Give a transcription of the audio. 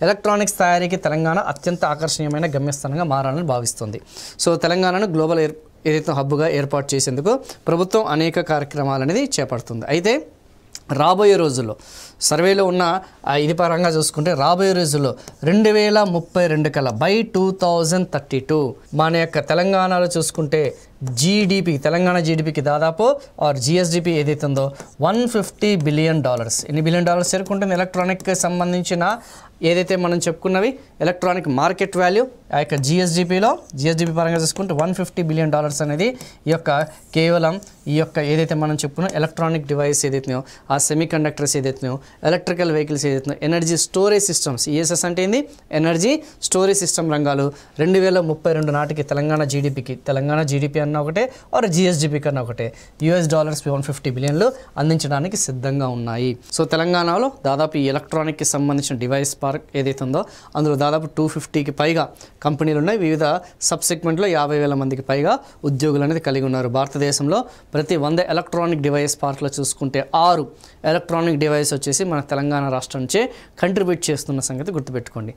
Electronics తయారీకి తెలంగాణ అత్యంత ఆకర్షణీయమైన గమ్యస్థానంగా మారాలని భావిస్తుంది. సో తెలంగాణను గ్లోబల్ ఏదైతే హబ్గా ఏర్పాటు చేసేందుకు ప్రభుత్వం అనేక కార్యక్రమాలు అనేది చేపడుతుంది. అయితే రాబోయే రోజుల్లో సర్వేలో ఉన్న ఇది పరంగా చూసుకుంటే రాబోయే రోజుల్లో 2032 కల్లా బై 2032 మన యొక్క తెలంగాణలో చూసుకుంటే జీడిపి తెలంగాణ జీడిపికి దాదాపు ఆర్ జిఎస్డిపి ఏదైతే ఉందో $150 బిలియన్. ఎన్ని బిలియన్ డాలర్స్ చేరుకుంటుంది? ఎలక్ట్రానిక్కి సంబంధించిన ఏదైతే మనం చెప్పుకున్నవి ఎలక్ట్రానిక్ మార్కెట్ వాల్యూ ఆ యొక్క జిఎస్డిపి పరంగా చూసుకుంటే $150 బిలియన్ అనేది ఈ యొక్క కేవలం ఈ యొక్క ఏదైతే మనం చెప్పుకున్నాం ఎలక్ట్రానిక్ డివైస్ ఏదైతున్నాయో ఆ సెమీ కండక్టర్స్ ఏదైతేనో ఎలక్ట్రికల్ వెహికల్స్ ఏదైతున్నాయో ఎనర్జీ స్టోరేజ్ సిస్టమ్స్ ఈఎస్ఎస్ అంటే ఏంది ఎనర్జీ స్టోరేజ్ సిస్టమ్ రంగాలు 2032 నాటికి తెలంగాణ జీడిపి అన్న ఒకటే ఆర్ జిఎస్డిపి కన్నా ఒకటే $150 బిలియన్లు అందించడానికి సిద్ధంగా ఉన్నాయి. సో తెలంగాణలో దాదాపు ఈ ఎలక్ట్రానిక్కి సంబంధించిన డివైస్ పార్క్ ఏదైతే ఉందో అందులో దాదాపు 250కి పైగా కంపెనీలు ఉన్నాయి. వివిధ సబ్ సెగ్మెంట్లో 50,000 మందికి పైగా ఉద్యోగులు అనేది కలిగి ఉన్నారు. భారతదేశంలో ప్రతి 100 ఎలక్ట్రానిక్ డివైస్ పార్క్లో చూసుకుంటే 6 ఎలక్ట్రానిక్ డివైస్ వచ్చేసి మన తెలంగాణ రాష్ట్రం నుంచే కంట్రిబ్యూట్ చేస్తున్న సంగతి గుర్తుపెట్టుకోండి.